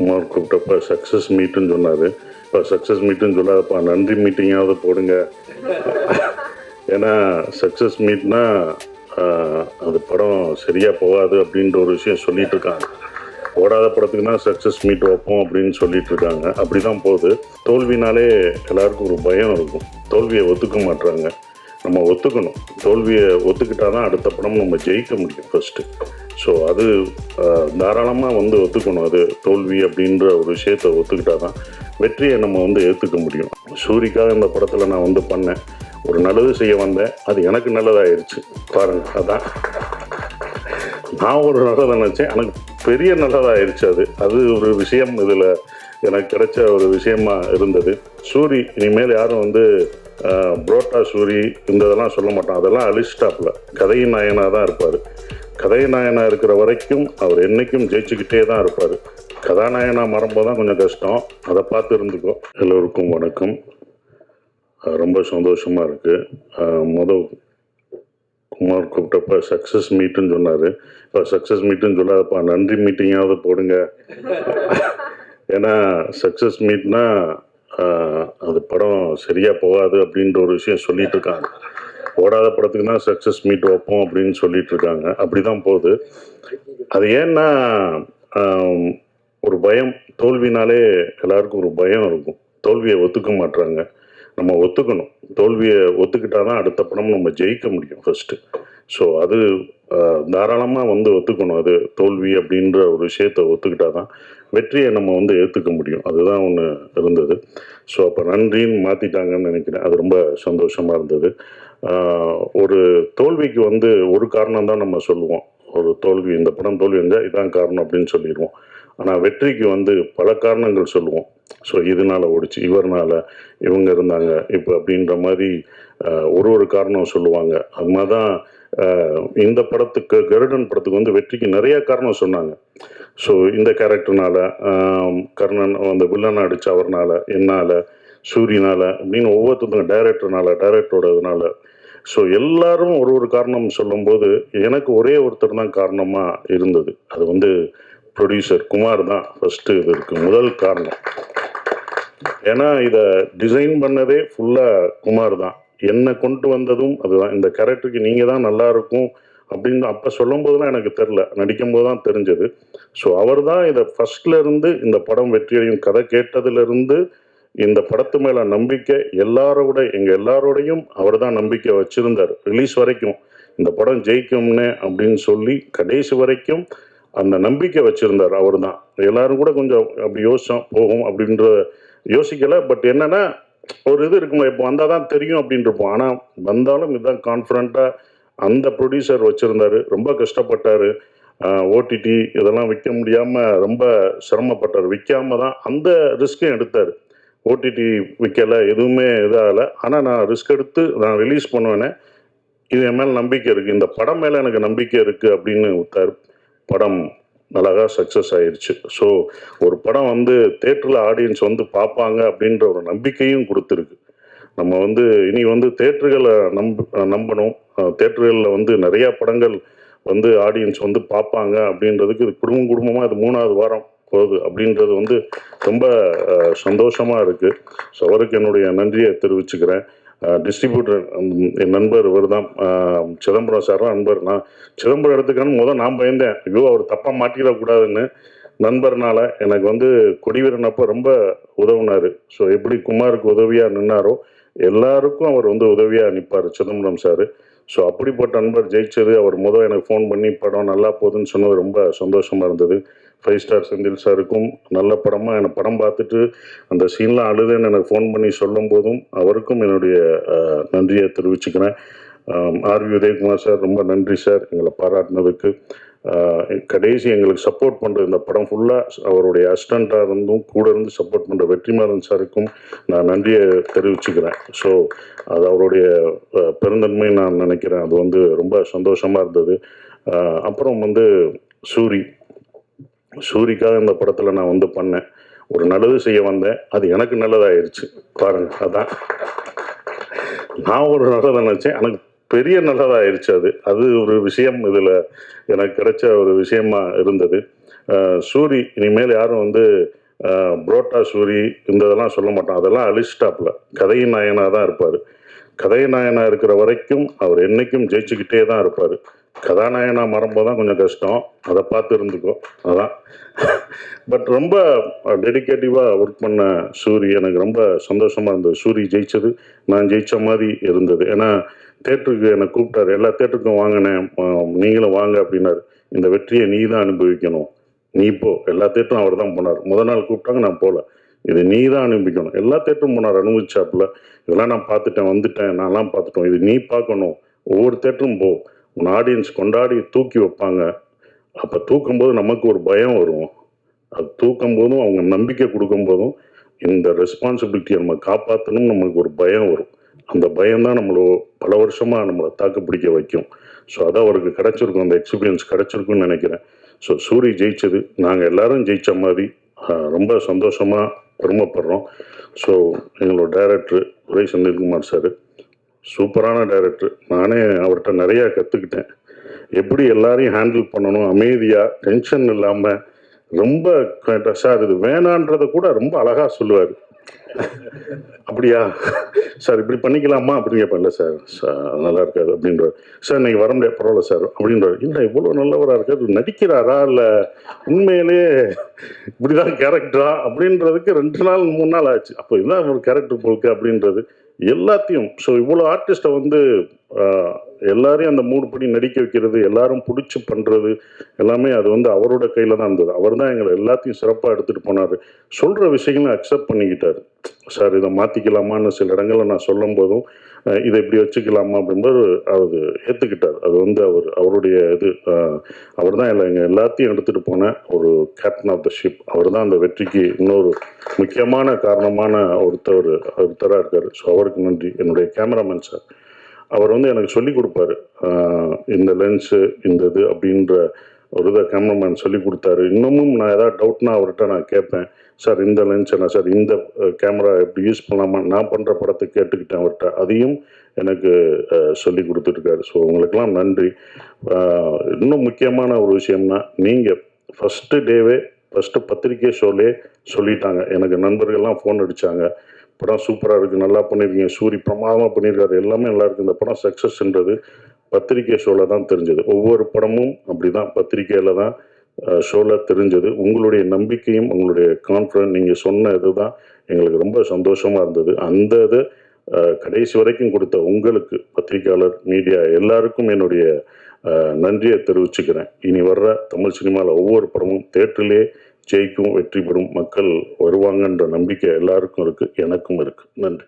Kumar கூப்பிட்டப்ப success மீட்டுன்னு சொன்னார். இப்போ success மீட்டுன்னு சொல்லாதப்பா, நன்றி மீட்டிங்காவது போடுங்க. ஏன்னா சக்ஸஸ் மீட்னா அது படம் சரியாக போகாது அப்படின்ற ஒரு விஷயம் சொல்லிட்டு இருக்காங்க. ஓடாத படத்துக்குன்னா சக்ஸஸ் மீட் வைப்போம் அப்படின்னு சொல்லிட்டு இருக்காங்க. அப்படி தான் போகுது. தோல்வினாலே எல்லாருக்கும் ஒரு பயம் இருக்கும். தோல்வியை ஒத்துக்க மாட்டுறாங்க. நம்ம ஒத்துக்கணும். தோல்வியை ஒத்துக்கிட்டா தான் அடுத்த படம் நம்ம ஜெயிக்க முடியும் ஃபஸ்ட்டு. ஸோ அது தாராளமாக ஒத்துக்கணும். அது தோல்வி அப்படின்ற ஒரு விஷயத்தை ஒத்துக்கிட்டா தான் வெற்றியை நம்ம ஏற்றுக்க முடியும். சூரிக்காக இந்த படத்தில் நான் பண்ணேன். ஒரு நல்லது செய்ய வந்தேன், அது எனக்கு நல்லதாகிடுச்சு பாருங்கள். அதான் நான் ஒரு நல்லதை நினச்சேன், எனக்கு பெரிய நல்லதாகிடுச்சு. அது ஒரு விஷயம் இதில் எனக்கு கிடைச்ச ஒரு விஷயமா இருந்தது. சூரி இனிமேல் யாரும் புரோட்டா சூரி இந்த இதெல்லாம் சொல்ல மாட்டான். அதெல்லாம் அழிச்சிட்டாப்புல. கதையின் நாயனாக தான் இருப்பார். கதையின் நாயனாக இருக்கிற வரைக்கும் அவர் என்றைக்கும் ஜெயிச்சுக்கிட்டே தான் இருப்பார். கதாநாயனாக மாறும்போது தான் கொஞ்சம் கஷ்டம். அதை பார்த்து இருந்துக்கோ. எல்லோருக்கும் வணக்கம். ரொம்ப சந்தோஷமாக இருக்குது. குமார் கூப்பிட்டப்ப சக்ஸஸ் மீட்டுன்னு சொன்னார். இப்போ சக்ஸஸ் மீட்டுன்னு சொல்லாதப்பா, நன்றி மீட்டிங்காவது போடுங்க. ஏன்னா சக்ஸஸ் மீட்னா அது படம் சரியாக போகாது அப்படின்ற ஒரு விஷயம் சொல்லிட்டு இருக்காங்க. ஓடாத படத்துக்குன்னா சக்ஸஸ் மீட் வைப்போம் அப்படின்னு சொல்லிட்டு இருக்காங்க. அப்படி தான் போகுது. அது ஏன்னா ஒரு பயம். தோல்வினாலே எல்லாருக்கும் ஒரு பயம் இருக்கும். தோல்வியை ஒத்துக்க மாட்டுறாங்க. நம்ம ஒத்துக்கணும். தோல்வியை ஒத்துக்கிட்டா தான் அடுத்த படம் நம்ம ஜெயிக்க முடியும் ஃபஸ்ட்டு. ஸோ அது தாராளமாக ஒத்துக்கணும். அது தோல்வி அப்படின்ற ஒரு விஷயத்தை ஒத்துக்கிட்டா தான் வெற்றியை நம்ம ஏற்றுக்க முடியும். அதுதான் ஒன்று இருந்தது. ஸோ அப்போ நன்றின்னு மாற்றிட்டாங்கன்னு நினைக்கிறேன். அது ரொம்ப சந்தோஷமாக இருந்தது. ஒரு தோல்விக்கு ஒரு காரணம் தான் நம்ம சொல்லுவோம். ஒரு தோல்வி, இந்த படம் தோல்வி இருந்தால் இதான் காரணம் அப்படின்னு சொல்லிடுவோம். ஆனால் வெற்றிக்கு பல காரணங்கள் சொல்லுவோம். ஸோ இதனால் ஓடிச்சு, இவர்னால், இவங்க இருந்தாங்க இப்போ அப்படின்ற மாதிரி ஒரு காரணம் சொல்லுவாங்க. அது மாதிரி தான் இந்த படத்துக்கு, கருடன் படத்துக்கு வெற்றிக்கு நிறைய காரணம் சொன்னாங்க. ஸோ இந்த கேரக்டர்னால, கர்ணன் அந்த வில்லனை அடித்த அவர்னால, என்னால், சூரியனால் அப்படின்னு ஒவ்வொருத்தருங்க, டைரக்டரோட இதனால. ஸோ எல்லாரும் ஒரு காரணம் சொல்லும்போது எனக்கு ஒரே ஒருத்தர் தான் காரணமாக இருந்தது. அது ப்ரொடியூசர் குமார் தான் ஃபஸ்ட்டு இதற்கு முதல் காரணம். ஏன்னா இதை டிசைன் பண்ணதே ஃபுல்லாக குமார் தான். என்னை கொண்டு வந்ததும் அதுதான். இந்த கேரக்டருக்கு நீங்கள் தான் நல்லாயிருக்கும் அப்படின்னு அப்போ சொல்லும் போதுலாம் எனக்கு தெரில, நடிக்கும்போது தான் தெரிஞ்சது. ஸோ அவர் தான் இதை ஃபஸ்ட்லேருந்து இந்த படம் வெற்றியையும் கதை கேட்டதுலேருந்து இந்த படத்து மேலே நம்பிக்கை எங்கள் எல்லாரோடையும் அவர் தான் நம்பிக்கை வச்சுருந்தார். ரிலீஸ் வரைக்கும் இந்த படம் ஜெயிக்கும்னே அப்படின்னு சொல்லி கடைசி வரைக்கும் அந்த நம்பிக்கை வச்சுருந்தார் அவர் தான். எல்லோரும் கூட கொஞ்சம் அப்படி யோசித்தோம் போகும் அப்படின்ற யோசிக்கலை. பட் என்னென்னா ஒரு இது இருக்குமா, இப்போ வந்தால் தான் தெரியும் அப்படின்ட்டுருப்போம். ஆனால் வந்தாலும் இதுதான் கான்ஃபிடண்ட்டாக அந்த ப்ரொடியூசர் வச்சுருந்தார். ரொம்ப கஷ்டப்பட்டார். ஓடிடி இதெல்லாம் விற்க முடியாமல் ரொம்ப சிரமப்பட்டார். விற்காமல் தான் அந்த ரிஸ்க்கையும் எடுத்தார். ஓடிடி விற்கலை, எதுவுமே இதாகலை. ஆனால் நான் ரிஸ்க் எடுத்து நான் ரிலீஸ் பண்ணுவேனே, இது என் மேலே நம்பிக்கை இருக்குது, இந்த படம் மேலே எனக்கு நம்பிக்கை இருக்குது அப்படின்னு விட்டார். படம் அழகாக சக்ஸஸ் ஆயிடுச்சு. ஸோ ஒரு படம் தேட்டரில் ஆடியன்ஸ் பார்ப்பாங்க அப்படின்ற ஒரு நம்பிக்கையும் கொடுத்துருக்கு. நம்ம இனி தேட்டர்களை நம்பணும். தேட்டர்களில் நிறையா படங்கள் ஆடியன்ஸ் பார்ப்பாங்க அப்படின்றதுக்கு இது குடும்பமாக இது 3வது வாரம் போகுது அப்படின்றது ரொம்ப சந்தோஷமாக இருக்குது. ஸோ அவருக்கு என்னுடைய நன்றியை தெரிவிச்சுக்கிறேன். டிஸ்ட்ரிபியூட்டர் என் நண்பர் இவர் தான், சிதம்பரம் சார் தான் நண்பர். நான் சிதம்பரம் எடுத்துக்கணும் நான் பயந்தேன், ஐயோ அவர் தப்பாக மாட்டிடக்கூடாதுன்னு. நண்பர்னால எனக்கு கொடிவீரனப்போ ரொம்ப உதவுனார். ஸோ எப்படி குமாருக்கு உதவியாக நின்னாரோ எல்லாருக்கும் அவர் உதவியாக நிற்பார் சிதம்பரம் சார். ஸோ அப்படிப்பட்ட நண்பர் ஜெயிச்சது. அவர் எனக்கு ஃபோன் பண்ணி படம் நல்லா போகுதுன்னு சொன்னது ரொம்ப சந்தோஷமாக இருந்தது. 5 ஸ்டார் செந்தில் சாருக்கும் நல்ல படமாக எனக்கு படம் பார்த்துட்டு அந்த சீன்லாம் அழுதுன்னு எனக்கு ஃபோன் பண்ணி சொல்லும் போதும் அவருக்கும் என்னுடைய நன்றியை தெரிவிச்சுக்கிறேன். ஆர்வி உதயகுமார் சார் ரொம்ப நன்றி சார் எங்களை பாராட்டினதுக்கு. கடைசி எங்களுக்கு சப்போர்ட் பண்ணுற இந்த படம் ஃபுல்லாக அவருடைய அசிஸ்டண்ட்டாக இருந்தும் கூட இருந்து சப்போர்ட் பண்ணுற வெற்றிமாறன் சாருக்கும் நான் நன்றியை தெரிவிச்சுக்கிறேன். ஸோ அது அவருடைய பெருந்தன்மை நான் நினைக்கிறேன். அது ரொம்ப சந்தோஷமாக இருந்தது. அப்புறம் சூரிக்காக இந்த படத்தில் நான் பண்ணேன். ஒரு நல்லது செய்ய வந்தேன், அது எனக்கு நல்லதாகிடுச்சு பாருங்கள். அதான் நான் ஒரு நல்லதை நினச்சேன், எனக்கு பெரிய நல்லதாகிடுச்சு. அது ஒரு விஷயம் இதில் எனக்கு கிடைச்ச ஒரு விஷயமா இருந்தது. சூரி இனிமேல் யாரும் வந்து புரோட்டா சூரி இந்த இதெல்லாம் சொல்ல மாட்டோம், அதெல்லாம் அழிச்சிட்டாப்புல. கதையின் நாயனாக தான் இருப்பார். கதையின் நாயனா இருக்கிற வரைக்கும் அவர் என்றைக்கும் ஜெயிச்சுக்கிட்டே தான் இருப்பார். கதாநாயனா மாறும்போது தான் கொஞ்சம் கஷ்டம், அதை பார்த்து இருந்துக்கோ. அதான். பட் ரொம்ப டெடிக்கேட்டிவாக ஒர்க் பண்ண சூரி எனக்கு ரொம்ப சந்தோஷமாக இருந்தது. சூரி ஜெயிச்சது நான் ஜெயித்த மாதிரி இருந்தது. ஏன்னா தேட்டருக்கு என்னை கூப்பிட்டாரு, எல்லா தேட்டருக்கும் வாங்கினேன், நீங்களும் வாங்க அப்படின்னாரு. இந்த வெற்றியை நீ தான் அனுபவிக்கணும், நீ போ. எல்லா தேட்டரும் அவர் தான் போனார். முதல் நாள் கூப்பிட்டாங்க, நான் போகல. இது நீ தான் அனுபவிக்கணும். எல்லா தேட்டரும் போனார், அனுபவிச்சாப்புல. இதெல்லாம் நான் பார்த்துட்டேன், வந்துட்டேன், நான்லாம் பார்த்துட்டோம், இது நீ பார்க்கணும். ஒவ்வொரு தேட்டரும் போ, உன் ஆடியன்ஸ் கொண்டாடி தூக்கி வைப்பாங்க. அப்போ தூக்கும்போது நமக்கு ஒரு பயம் வரும். அது தூக்கும் போதும் அவங்க நம்பிக்கை கொடுக்கும் போதும் இந்த ரெஸ்பான்சிபிலிட்டியை நம்ம காப்பாற்றணும், நமக்கு ஒரு பயம் வரும். அந்த பயம்தான் நம்மளை பல வருஷமாக நம்மளை தாக்கு பிடிக்க வைக்கும். ஸோ அதான் அவருக்கு கிடச்சிருக்கும், அந்த எக்ஸ்பீரியன்ஸ் கிடச்சிருக்குன்னு நினைக்கிறேன். ஸோ சூரி ஜெயிச்சது நாங்கள் எல்லாரும் ஜெயித்த மாதிரி ரொம்ப சந்தோஷமாக பெருமைப்படுறோம். ஸோ எங்களோட டைரக்டர் துரை செந்தில்குமார் சார் சூப்பரான டைரக்டர். நானே அவர்கிட்ட நிறையா கற்றுக்கிட்டேன். எப்படி எல்லாரையும் ஹேண்டில் பண்ணணும், அமைதியாக டென்ஷன் இல்லாமல். ரொம்ப சார் இது வேணான்றதை கூட ரொம்ப அழகாக சொல்லுவார். அப்படியா சார், இப்படி பண்ணிக்கலாமா அப்படின்னு கேட்பேன். இல்லை சார், நல்லா இருக்காது அப்படின்றார். சார் நீங்கள் வர முடியாது, பரவாயில்ல சார் அப்படின்றார். இல்லை இவ்வளோ நல்லவராக இருக்காது, நடிக்கிறாரா இல்லை உண்மையிலேயே இப்படிதான் கேரக்டரா அப்படின்றதுக்கு 2 நாள் 3 நாள் ஆச்சு. அப்போ இதுதான் ஒரு கேரக்டர் போக்கு அப்படின்றது எல்லாத்தையும். ஸோ இவ்வளோ ஆர்டிஸ்ட்டை வந்து எல்லாரையும் அந்த மூடு படி நடிக்க வைக்கிறது, எல்லாரும் பிடிச்சி பண்ணுறது எல்லாமே அது வந்து அவரோட கையில் தான் இருந்தது. அவர் தான் எங்களை எல்லாத்தையும் சிறப்பாக எடுத்துகிட்டு போனார். சொல்கிற விஷயங்களை அக்செப்ட் பண்ணிக்கிட்டார். சார் இதை மாற்றிக்கலாமான்னு சில இடங்களில் நான் சொல்லும் போதும் இதை இப்படி வச்சுக்கலாமா அப்படின்றது அவர் ஏற்றுக்கிட்டார். அது வந்து அவருடைய இது அவர் தான் எங்கள் எல்லாத்தையும் எடுத்துகிட்டு போன ஒரு கேப்டன் ஆஃப் த ஷிப். அவர் தான் அந்த வெற்றிக்கு இன்னொரு முக்கியமான காரணமான ஒருத்தராக இருக்கார். ஸோ அவருக்கு நன்றி. என்னுடைய கேமராமேன் சார், அவர் வந்து எனக்கு சொல்லி கொடுப்பாரு, இந்த லென்ஸு இந்த இது அப்படின்ற ஒரு இதை கேமராமேன் சொல்லி கொடுத்தாரு. இன்னமும் நான் ஏதாவது டவுட்னா அவர்கிட்ட நான் கேட்பேன். சார் இந்த லென்ஸ் என்ன சார், இந்த கேமரா எப்படி யூஸ் பண்ணலாமா, நான் பண்ணுற படத்தை கேட்டுக்கிட்டேன் அவர்கிட்ட. அதையும் எனக்கு சொல்லி கொடுத்துருக்காரு. ஸோ உங்களுக்கெல்லாம் நன்றி. இன்னும் முக்கியமான ஒரு விஷயம்னா, நீங்கள் ஃபஸ்ட்டு டேவே ஃபஸ்ட்டு பத்திரிக்கை ஷோலே சொல்லிட்டாங்க. எனக்கு நண்பர்கள்லாம் ஃபோன் அடித்தாங்க, படம் சூப்பராக இருக்குது, நல்லா பண்ணியிருக்கீங்க, சூரி பிரமாதமாக பண்ணியிருக்காரு, எல்லாமே நல்லா இருக்குது, இந்த படம் சக்ஸஸ்ன்றது பத்திரிக்கை ஷோவில் தான் தெரிஞ்சது. ஒவ்வொரு படமும் அப்படி தான் பத்திரிக்கையில் தான் ஷோவில் தெரிஞ்சது. உங்களுடைய நம்பிக்கையும் உங்களுடைய கான்ஃபிடன்ஸ், நீங்கள் சொன்ன இது தான் எங்களுக்கு ரொம்ப சந்தோஷமாக இருந்தது. அந்த இது கடைசி வரைக்கும் கொடுத்த உங்களுக்கு, பத்திரிக்கையாளர், மீடியா எல்லாருக்கும் என்னுடைய நன்றியை தெரிவிச்சுக்கிறேன். இனி வர்ற தமிழ் சினிமாவில் ஒவ்வொரு படமும் தேட்டரிலே ஜெயிக்கும், வெற்றி பெறும், மக்கள் வருவாங்கன்ற நம்பிக்கை எல்லாருக்கும் இருக்குது, எனக்கும் இருக்குது. நன்றி.